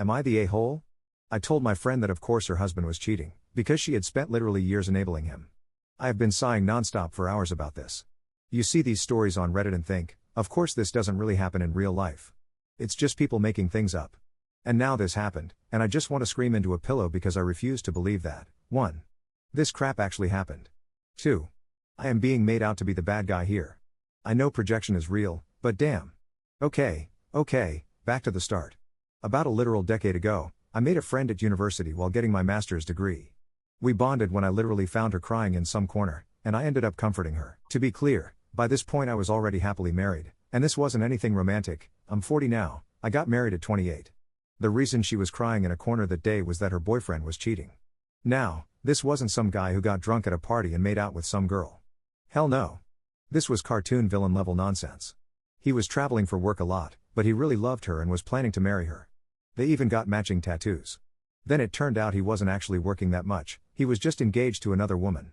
Am I the a-hole? I told my friend that of course her husband was cheating, because she had spent literally years enabling him. I have been sighing nonstop for hours about this. You see these stories on Reddit and think, of course this doesn't really happen in real life. It's just people making things up. And now this happened, and I just want to scream into a pillow because I refuse to believe that. 1. This crap actually happened. 2. I am being made out to be the bad guy here. I know projection is real, but damn. Okay, back to the start. About a literal decade ago, I made a friend at university while getting my master's degree. We bonded when I literally found her crying in some corner, and I ended up comforting her. To be clear, by this point I was already happily married, and this wasn't anything romantic. I'm 40 now, I got married at 28. The reason she was crying in a corner that day was that her boyfriend was cheating. Now, this wasn't some guy who got drunk at a party and made out with some girl. Hell no. This was cartoon villain level nonsense. He was traveling for work a lot, but he really loved her and was planning to marry her. They even got matching tattoos. Then it turned out he wasn't actually working that much, he was just engaged to another woman.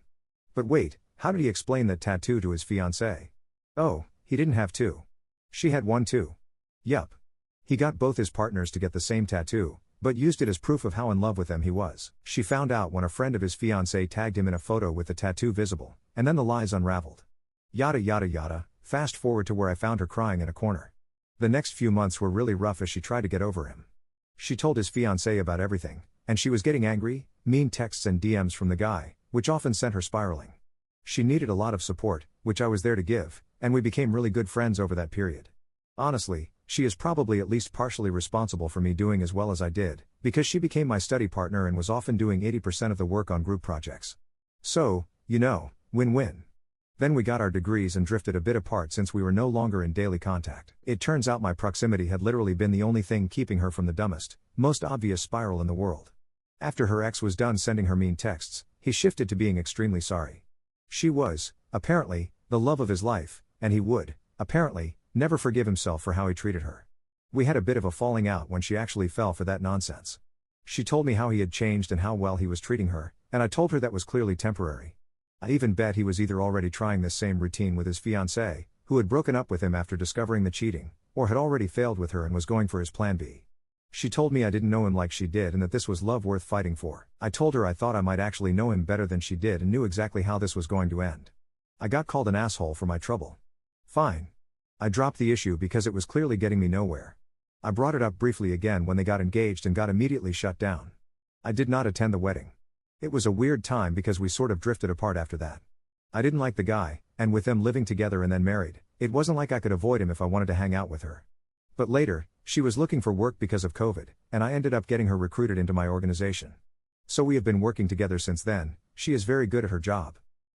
But wait, how did he explain that tattoo to his fiancée? Oh, he didn't have two. She had one too. Yup. He got both his partners to get the same tattoo, but used it as proof of how in love with them he was. She found out when a friend of his fiancée tagged him in a photo with the tattoo visible, and then the lies unraveled. Yada yada yada, fast forward to where I found her crying in a corner. The next few months were really rough as she tried to get over him. She told his fiancée about everything, and she was getting angry, mean texts and DMs from the guy, which often sent her spiraling. She needed a lot of support, which I was there to give, and we became really good friends over that period. Honestly, she is probably at least partially responsible for me doing as well as I did, because she became my study partner and was often doing 80% of the work on group projects. So, win-win. Then we got our degrees and drifted a bit apart since we were no longer in daily contact. It turns out my proximity had literally been the only thing keeping her from the dumbest, most obvious spiral in the world. After her ex was done sending her mean texts, he shifted to being extremely sorry. She was, apparently, the love of his life, and he would, apparently, never forgive himself for how he treated her. We had a bit of a falling out when she actually fell for that nonsense. She told me how he had changed and how well he was treating her, and I told her that was clearly temporary. I even bet he was either already trying this same routine with his fiancée, who had broken up with him after discovering the cheating, or had already failed with her and was going for his plan B. She told me I didn't know him like she did and that this was love worth fighting for. I told her I thought I might actually know him better than she did and knew exactly how this was going to end. I got called an asshole for my trouble. Fine. I dropped the issue because it was clearly getting me nowhere. I brought it up briefly again when they got engaged and got immediately shut down. I did not attend the wedding. It was a weird time because we sort of drifted apart after that. I didn't like the guy, and with them living together and then married, it wasn't like I could avoid him if I wanted to hang out with her. But later, she was looking for work because of COVID, and I ended up getting her recruited into my organization. So we have been working together since then. She is very good at her job.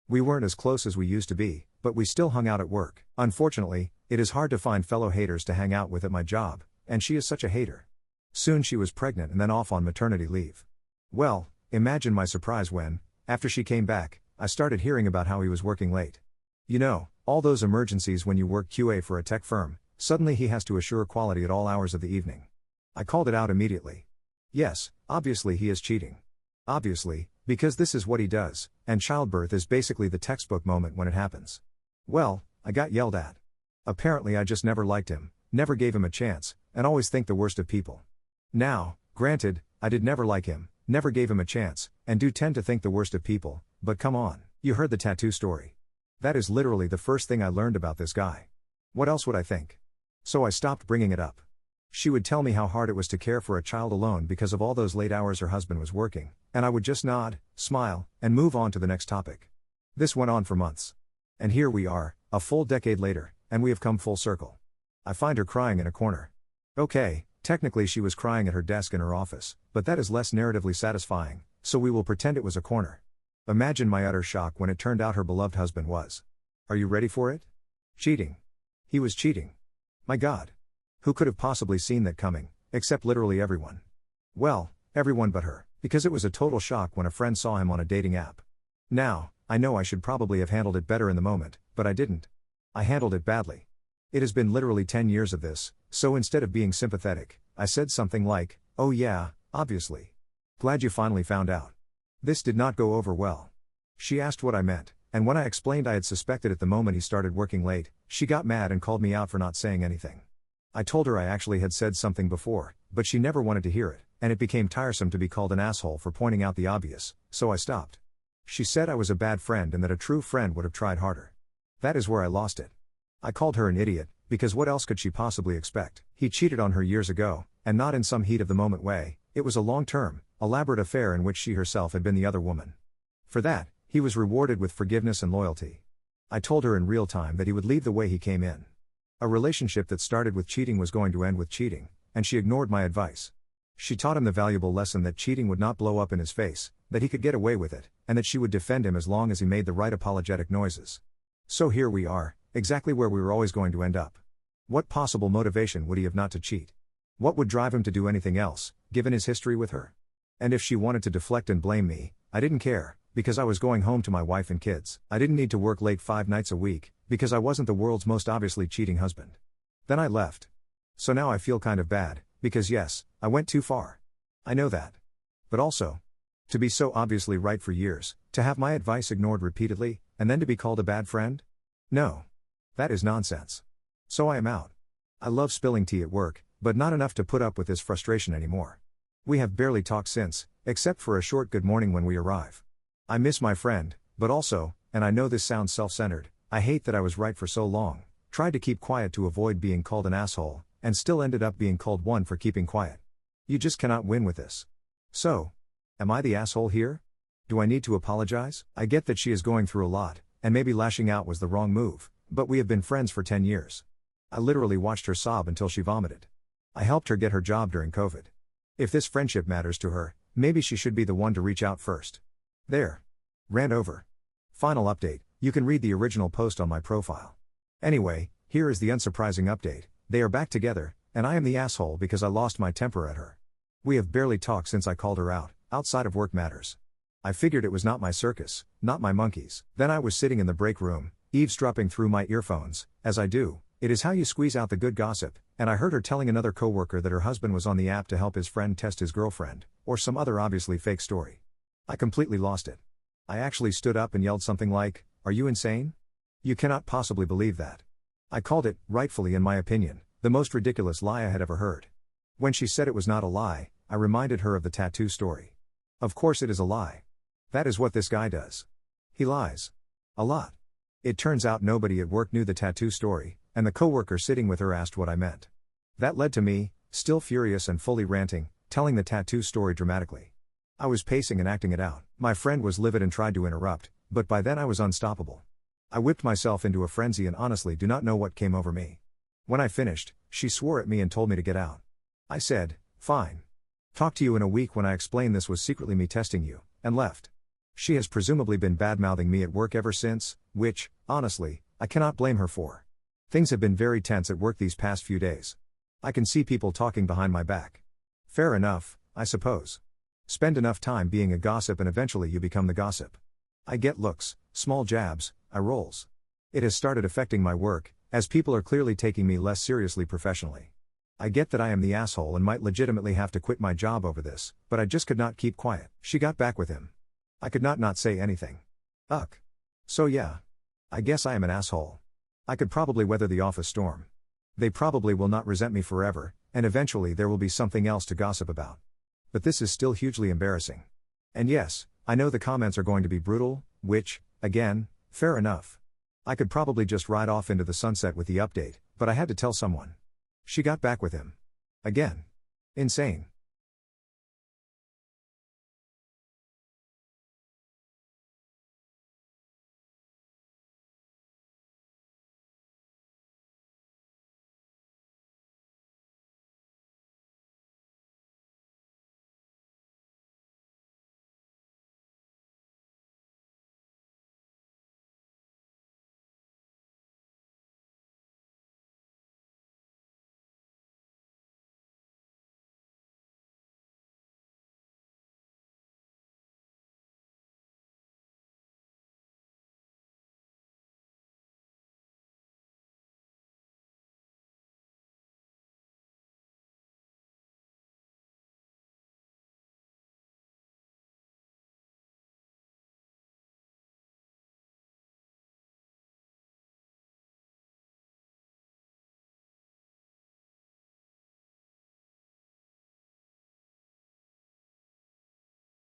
We weren't as close as we used to be, but we still hung out at work. Unfortunately, it is hard to find fellow haters to hang out with at my job, and she is such a hater. Soon she was pregnant and then off on maternity leave. Well, imagine my surprise when, after she came back, I started hearing about how he was working late. You know, all those emergencies when you work QA for a tech firm, suddenly he has to assure quality at all hours of the evening. I called it out immediately. Yes, obviously he is cheating. Obviously, because this is what he does, and childbirth is basically the textbook moment when it happens. Well, I got yelled at. Apparently I just never liked him, never gave him a chance, and always think the worst of people. Now, granted, I did never like him, never gave him a chance, and do tend to think the worst of people, but come on, you heard the tattoo story. That is literally the first thing I learned about this guy. What else would I think? So I stopped bringing it up. She would tell me how hard it was to care for a child alone because of all those late hours her husband was working, and I would just nod, smile, and move on to the next topic. This went on for months. And here we are, a full decade later, and we have come full circle. I find her crying in a corner. Okay, technically she was crying at her desk in her office, but that is less narratively satisfying, so we will pretend it was a corner. Imagine my utter shock when it turned out her beloved husband was. Are you ready for it? Cheating. He was cheating. My God. Who could have possibly seen that coming, except literally everyone? Well, everyone but her, because it was a total shock when a friend saw him on a dating app. Now, I know I should probably have handled it better in the moment, but I didn't. I handled it badly. It has been literally 10 years of this, so instead of being sympathetic, I said something like, "Oh yeah, obviously. Glad you finally found out." This did not go over well. She asked what I meant, and when I explained I had suspected at the moment he started working late, she got mad and called me out for not saying anything. I told her I actually had said something before, but she never wanted to hear it, and it became tiresome to be called an asshole for pointing out the obvious, so I stopped. She said I was a bad friend and that a true friend would have tried harder. That is where I lost it. I called her an idiot, because what else could she possibly expect? He cheated on her years ago, and not in some heat of the moment way, it was a long-term, elaborate affair in which she herself had been the other woman. For that, he was rewarded with forgiveness and loyalty. I told her in real time that he would leave the way he came in. A relationship that started with cheating was going to end with cheating, and she ignored my advice. She taught him the valuable lesson that cheating would not blow up in his face, that he could get away with it, and that she would defend him as long as he made the right apologetic noises. So here we are, exactly where we were always going to end up. What possible motivation would he have not to cheat? What would drive him to do anything else, given his history with her? And if she wanted to deflect and blame me, I didn't care, because I was going home to my wife and kids. I didn't need to work late 5 nights a week, because I wasn't the world's most obviously cheating husband. Then I left. So now I feel kind of bad, because yes, I went too far. I know that. But also, to be so obviously right for years, to have my advice ignored repeatedly, and then to be called a bad friend? No. That is nonsense. So I am out. I love spilling tea at work, but not enough to put up with this frustration anymore. We have barely talked since, except for a short good morning when we arrive. I miss my friend, but also, and I know this sounds self-centered, I hate that I was right for so long, tried to keep quiet to avoid being called an asshole, and still ended up being called one for keeping quiet. You just cannot win with this. So, am I the asshole here? Do I need to apologize? I get that she is going through a lot, and maybe lashing out was the wrong move, but we have been friends for 10 years. I literally watched her sob until she vomited. I helped her get her job during COVID. If this friendship matters to her, maybe she should be the one to reach out first. There. Rant over. Final update, you can read the original post on my profile. Anyway, here is the unsurprising update, they are back together, and I am the asshole because I lost my temper at her. We have barely talked since I called her out, outside of work matters. I figured it was not my circus, not my monkeys. Then I was sitting in the break room, eavesdropping through my earphones, as I do. It is how you squeeze out the good gossip, and I heard her telling another coworker that her husband was on the app to help his friend test his girlfriend, or some other obviously fake story. I completely lost it. I actually stood up and yelled something like, "Are you insane? You cannot possibly believe that." I called it, rightfully in my opinion, the most ridiculous lie I had ever heard. When she said it was not a lie, I reminded her of the tattoo story. Of course it is a lie. That is what this guy does. He lies. A lot. It turns out nobody at work knew the tattoo story, and the coworker sitting with her asked what I meant. That led to me, still furious and fully ranting, telling the tattoo story dramatically. I was pacing and acting it out. My friend was livid and tried to interrupt, but by then I was unstoppable. I whipped myself into a frenzy and honestly do not know what came over me. When I finished, she swore at me and told me to get out. I said, "Fine. Talk to you in a week," when I explained this was secretly me testing you, and left. She has presumably been bad-mouthing me at work ever since, which, honestly, I cannot blame her for. Things have been very tense at work these past few days. I can see people talking behind my back. Fair enough, I suppose. Spend enough time being a gossip and eventually you become the gossip. I get looks, small jabs, eye rolls. It has started affecting my work, as people are clearly taking me less seriously professionally. I get that I am the asshole and might legitimately have to quit my job over this, but I just could not keep quiet. She got back with him. I could not say anything. Ugh. So yeah. I guess I am an asshole. I could probably weather the office storm. They probably will not resent me forever, and eventually there will be something else to gossip about. But this is still hugely embarrassing. And yes, I know the comments are going to be brutal, which, again, fair enough. I could probably just ride off into the sunset with the update, but I had to tell someone. She got back with him. Again. Insane.